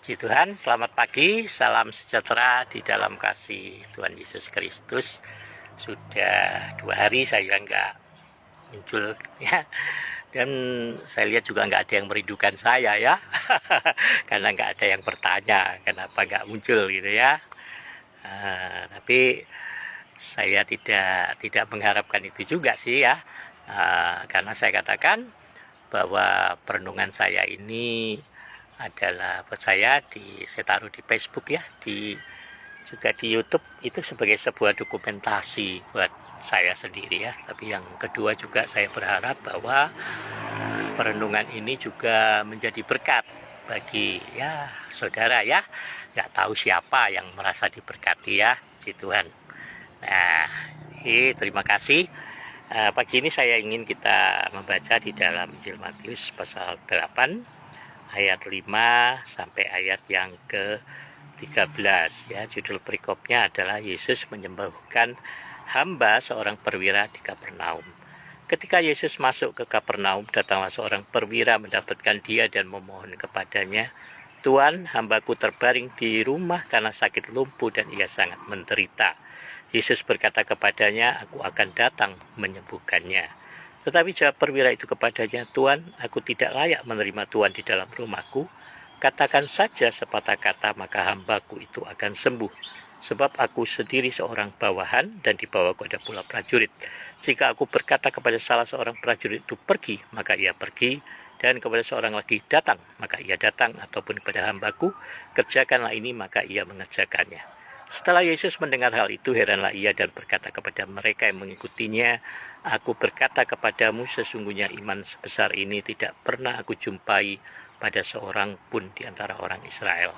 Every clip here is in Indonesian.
Puji Tuhan, selamat pagi, salam sejahtera di dalam kasih Tuhan Yesus Kristus. Sudah 2 hari saya nggak muncul ya, dan saya lihat juga nggak ada yang merindukan saya ya, karena nggak ada yang bertanya kenapa nggak muncul gitu ya. Tapi saya tidak mengharapkan itu juga sih ya, karena saya katakan bahwa perenungan saya ini adalah buat saya saya taruh di Facebook ya, juga di YouTube itu sebagai sebuah dokumentasi buat saya sendiri ya. Tapi yang kedua juga saya berharap bahwa perenungan ini juga menjadi berkat bagi ya saudara ya. Nggak tahu siapa yang merasa diberkati ya, puji Tuhan. Nah, terima kasih. Pagi ini saya ingin kita membaca di dalam Injil Matius pasal 8 ayat 5 sampai ayat yang ke-13 ya. Judul perikopnya adalah Yesus menyembuhkan hamba seorang perwira di Kapernaum. Ketika Yesus masuk ke Kapernaum, datanglah seorang perwira mendapatkan dia dan memohon kepadanya, "Tuan, hambaku terbaring di rumah karena sakit lumpuh dan ia sangat menderita." Yesus berkata kepadanya, "Aku akan datang menyembuhkannya." Tetapi jawab perwira itu kepadanya, "Tuan, aku tidak layak menerima Tuan di dalam rumahku. Katakan saja sepatah kata, maka hambaku itu akan sembuh. Sebab aku sendiri seorang bawahan dan dibawaku ada pula prajurit. Jika aku berkata kepada salah seorang prajurit itu pergi, maka ia pergi. Dan kepada seorang lagi datang, maka ia datang. Ataupun kepada hambaku, kerjakanlah ini, maka ia mengerjakannya." Setelah Yesus mendengar hal itu, heranlah ia dan berkata kepada mereka yang mengikutinya, "Aku berkata kepadamu, sesungguhnya iman sebesar ini tidak pernah aku jumpai pada seorang pun di antara orang Israel.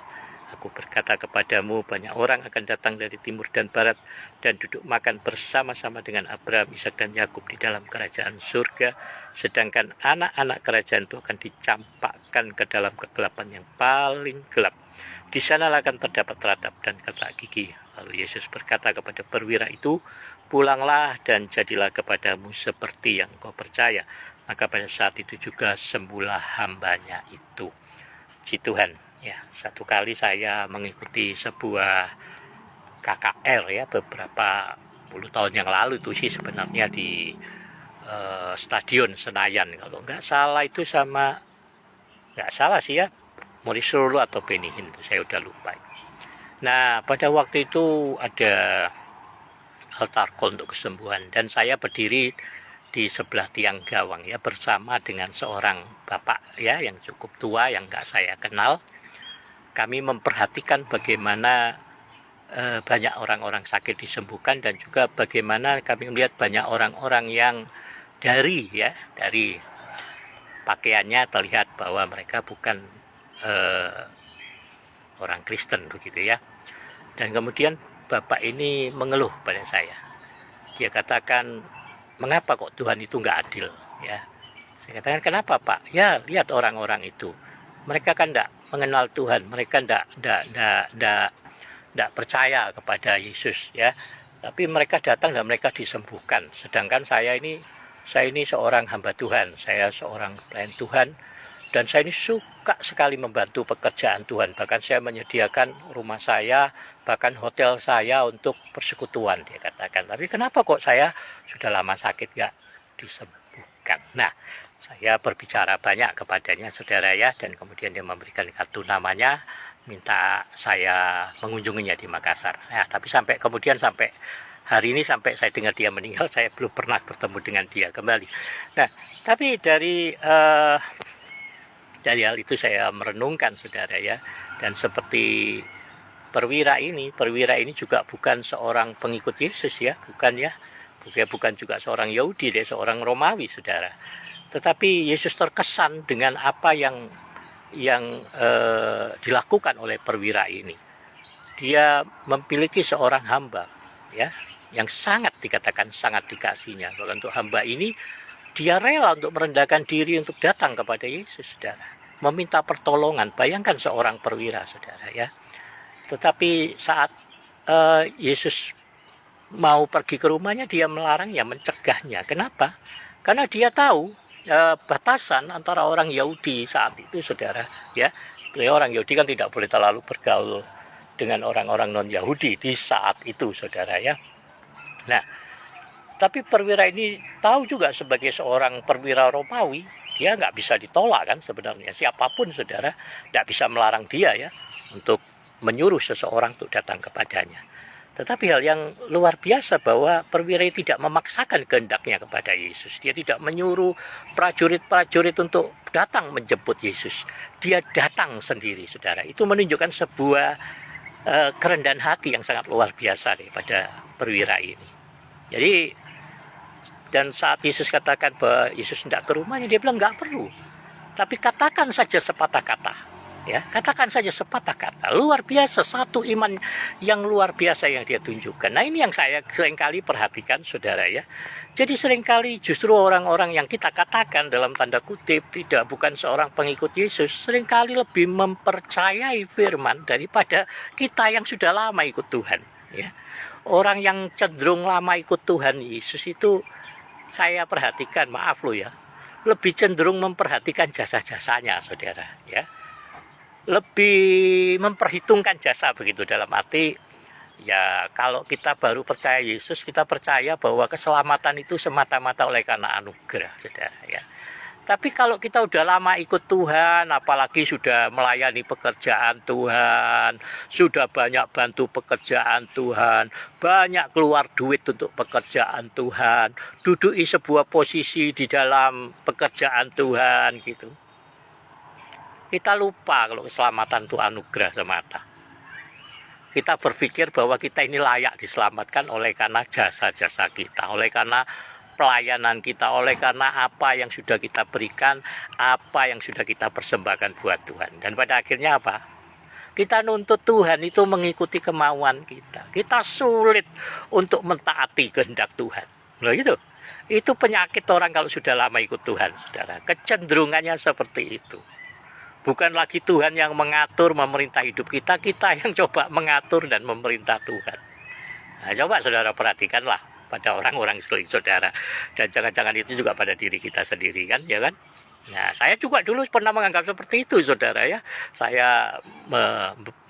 Aku berkata kepadamu, banyak orang akan datang dari timur dan barat dan duduk makan bersama-sama dengan Abraham, Ishak dan Yakub di dalam kerajaan surga, sedangkan anak-anak kerajaan itu akan dicampakkan ke dalam kegelapan yang paling gelap. Di sanalah akan terdapat ratap dan ketak gigi." Lalu Yesus berkata kepada perwira itu, "Pulanglah dan jadilah kepadamu seperti yang kau percaya." Maka pada saat itu juga sembuhlah hambanya itu. Puji Tuhan ya. Satu kali saya mengikuti sebuah KKR ya, beberapa puluh tahun yang lalu itu sih sebenarnya di Stadion Senayan kalau nggak salah, itu sama, nggak salah sih ya, Morisolo atau Benihin, itu saya udah lupa. Nah, pada waktu itu ada altar call untuk kesembuhan dan saya berdiri di sebelah tiang gawang ya, bersama dengan seorang bapak ya yang cukup tua yang nggak saya kenal. Kami memperhatikan bagaimana banyak orang-orang sakit disembuhkan, dan juga bagaimana kami melihat banyak orang-orang yang dari pakaiannya terlihat bahwa mereka bukan orang Kristen begitu ya. Dan kemudian bapak ini mengeluh pada saya. Dia katakan, "Mengapa kok Tuhan itu nggak adil ya?" Saya katakan, "Kenapa Pak?" "Ya, lihat orang-orang itu. Mereka kan tidak mengenal Tuhan, mereka tidak percaya kepada Yesus ya. Tapi mereka datang dan mereka disembuhkan. Sedangkan saya ini seorang hamba Tuhan, saya seorang pelayan Tuhan, dan saya ini suka sekali membantu pekerjaan Tuhan. Bahkan saya menyediakan rumah saya, bahkan hotel saya untuk persekutuan," dia katakan. "Tapi kenapa kok saya sudah lama sakit gak disembuhkan?" Nah, saya berbicara banyak kepadanya saudara ya, dan kemudian dia memberikan kartu namanya, minta saya mengunjunginya di Makassar. Nah, tapi sampai hari ini, sampai saya dengar dia meninggal, saya belum pernah bertemu dengan dia kembali. Nah, tapi dari hal itu saya merenungkan saudara ya, dan seperti perwira ini juga bukan seorang pengikut Yesus ya, bukan ya. Dia bukan juga seorang Yahudi, dia seorang Romawi saudara. Tetapi Yesus terkesan dengan apa yang dilakukan oleh perwira ini. Dia memiliki seorang hamba ya, yang sangat dikatakan sangat dikasihinya. Bahkan untuk hamba ini, dia rela untuk merendahkan diri untuk datang kepada Yesus saudara, meminta pertolongan. Bayangkan seorang perwira saudara ya. Tetapi saat Yesus mau pergi ke rumahnya, dia melarangnya, mencegahnya. Kenapa? Karena dia tahu batasan antara orang Yahudi saat itu saudara ya, Orang Yahudi kan tidak boleh terlalu bergaul dengan orang-orang non-Yahudi di saat itu, saudara ya. Nah, tapi perwira ini tahu juga sebagai seorang perwira Romawi, dia nggak bisa ditolak kan sebenarnya. Siapapun, saudara, nggak bisa melarang dia ya untuk menyuruh seseorang untuk datang kepadanya. Tetapi hal yang luar biasa bahwa perwira tidak memaksakan kehendaknya kepada Yesus. Dia tidak menyuruh prajurit-prajurit untuk datang menjemput Yesus. Dia datang sendiri, saudara. Itu menunjukkan sebuah kerendahan hati yang sangat luar biasa daripada perwira ini. Jadi, dan saat Yesus katakan bahwa Yesus tidak ke rumahnya, dia bilang nggak perlu. Tapi katakan saja sepatah kata. Ya, katakan saja sepatah kata. Luar biasa, satu iman yang luar biasa yang dia tunjukkan. Nah, ini yang saya seringkali perhatikan, saudara ya. Jadi seringkali justru orang-orang yang kita katakan dalam tanda kutip bukan seorang pengikut Yesus, seringkali lebih mempercayai firman daripada kita yang sudah lama ikut Tuhan. Ya. Orang yang cenderung lama ikut Tuhan Yesus itu saya perhatikan, maaf loh ya, lebih cenderung memperhatikan jasa-jasanya, saudara ya. Lebih memperhitungkan jasa begitu, dalam arti ya kalau kita baru percaya Yesus, kita percaya bahwa keselamatan itu semata-mata oleh karena anugerah, saudara ya. Tapi kalau kita udah lama ikut Tuhan, apalagi sudah melayani pekerjaan Tuhan, sudah banyak bantu pekerjaan Tuhan, banyak keluar duit untuk pekerjaan Tuhan, duduki sebuah posisi di dalam pekerjaan Tuhan gitu. Kita lupa kalau keselamatan itu anugerah semata. Kita berpikir bahwa kita ini layak diselamatkan oleh karena jasa-jasa kita, oleh karena pelayanan kita, oleh karena apa yang sudah kita berikan, apa yang sudah kita persembahkan buat Tuhan. Dan pada akhirnya apa? Kita nuntut Tuhan itu mengikuti kemauan kita. Kita sulit untuk mentaati kehendak Tuhan. Loh gitu. Itu penyakit orang kalau sudah lama ikut Tuhan, saudara. Kecenderungannya seperti itu. Bukan lagi Tuhan yang mengatur, memerintah hidup kita, kita yang coba mengatur dan memerintah Tuhan. Nah, coba saudara perhatikanlah pada orang-orang sekeliling saudara. Dan jangan-jangan itu juga pada diri kita sendiri kan, ya kan? Nah, saya juga dulu pernah menganggap seperti itu, saudara ya. Saya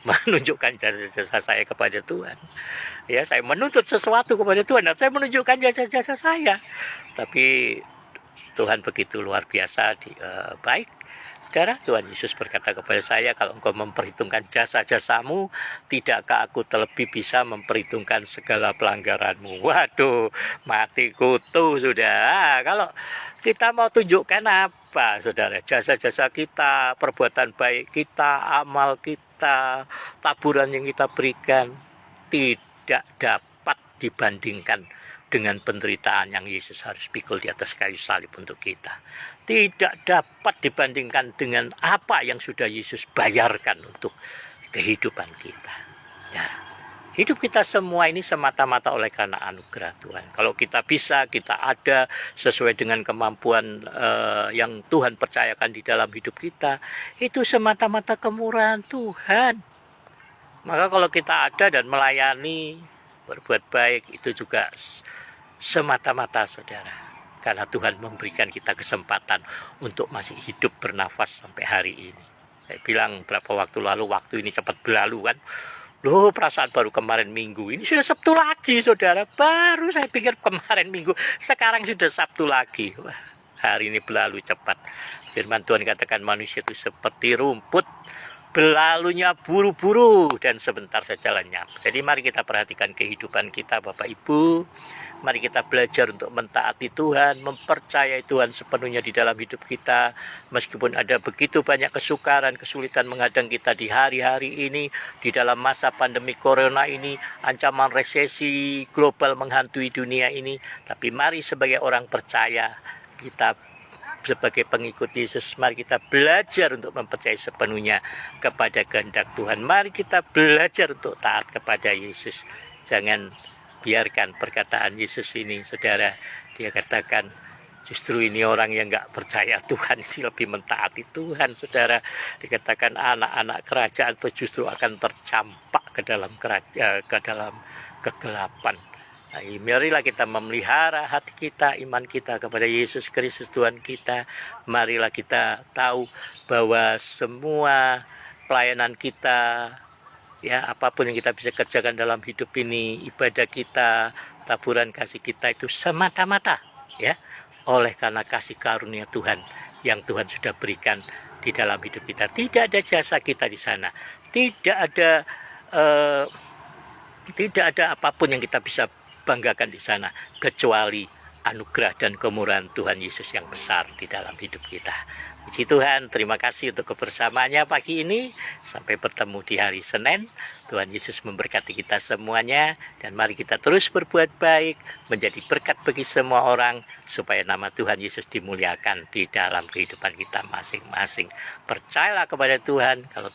menunjukkan jasa-jasa saya kepada Tuhan. Ya, saya menuntut sesuatu kepada Tuhan dan saya menunjukkan jasa-jasa saya. Tapi Tuhan begitu luar biasa baik. Saudara, Tuhan Yesus berkata kepada saya, kalau engkau memperhitungkan jasa-jasamu, tidakkah aku terlebih bisa memperhitungkan segala pelanggaranmu? Waduh, mati kutu sudah. Kalau kita mau tunjukkan apa, saudara? Jasa-jasa kita, perbuatan baik kita, amal kita, taburan yang kita berikan, tidak dapat dibandingkan dengan penderitaan yang Yesus harus pikul di atas kayu salib untuk kita. Tidak dapat dibandingkan dengan apa yang sudah Yesus bayarkan untuk kehidupan kita. Ya, hidup kita semua ini semata-mata oleh karena anugerah Tuhan. Kalau kita bisa, kita ada sesuai dengan kemampuan yang Tuhan percayakan di dalam hidup kita, itu semata-mata kemurahan Tuhan. Maka kalau kita ada dan melayani, berbuat baik, itu juga semata-mata, saudara, karena Tuhan memberikan kita kesempatan untuk masih hidup bernafas sampai hari ini. Saya bilang berapa waktu lalu, waktu ini cepat berlalu kan. Loh, perasaan baru kemarin Minggu, ini sudah Sabtu lagi, saudara. Baru saya pikir kemarin Minggu, sekarang sudah Sabtu lagi. Wah, hari ini berlalu cepat. Firman Tuhan katakan manusia itu seperti rumput, berlalunya buru-buru dan sebentar saja lenyap. Jadi mari kita perhatikan kehidupan kita, Bapak Ibu. Mari kita belajar untuk mentaati Tuhan, mempercayai Tuhan sepenuhnya di dalam hidup kita. Meskipun ada begitu banyak kesukaran, kesulitan menghadang kita di hari-hari ini, di dalam masa pandemi corona ini, ancaman resesi global menghantui dunia ini. Tapi mari sebagai orang percaya, kita sebagai pengikut Yesus, mari kita belajar untuk mempercayai sepenuhnya kepada kehendak Tuhan. Mari kita belajar untuk taat kepada Yesus. Jangan biarkan perkataan Yesus ini, saudara, dia katakan justru ini orang yang gak percaya Tuhan ini lebih mentaati Tuhan, saudara. Dikatakan anak-anak kerajaan itu justru akan tercampak ke dalam kegelapan. Nah, marilah kita memelihara hati kita, iman kita kepada Yesus Kristus Tuhan kita. Marilah kita tahu bahwa semua pelayanan kita, ya apapun yang kita bisa kerjakan dalam hidup ini, ibadah kita, taburan kasih kita itu semata-mata ya oleh karena kasih karunia Tuhan yang Tuhan sudah berikan di dalam hidup kita. Tidak ada jasa kita di sana, eh, tidak ada apapun yang kita bisa banggakan di sana kecuali anugerah dan kemurahan Tuhan Yesus yang besar di dalam hidup kita. Puji Tuhan, terima kasih untuk kebersamaannya pagi ini. Sampai bertemu di hari Senin. Tuhan Yesus memberkati kita semuanya. Dan mari kita terus berbuat baik, menjadi berkat bagi semua orang, supaya nama Tuhan Yesus dimuliakan di dalam kehidupan kita masing-masing. Percayalah kepada Tuhan, kalau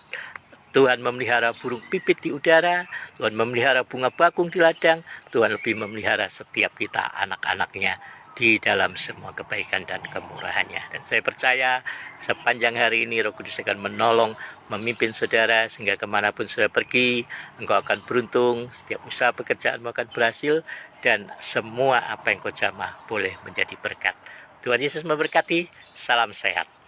Tuhan memelihara burung pipit di udara, Tuhan memelihara bunga bakung di ladang, Tuhan lebih memelihara setiap kita anak-anaknya di dalam semua kebaikan dan kemurahannya. Dan saya percaya sepanjang hari ini Roh Kudus akan menolong, memimpin saudara, sehingga kemanapun saudara pergi, engkau akan beruntung, setiap usaha pekerjaanmu akan berhasil, dan semua apa yang kau jamah boleh menjadi berkat. Tuhan Yesus memberkati, salam sehat.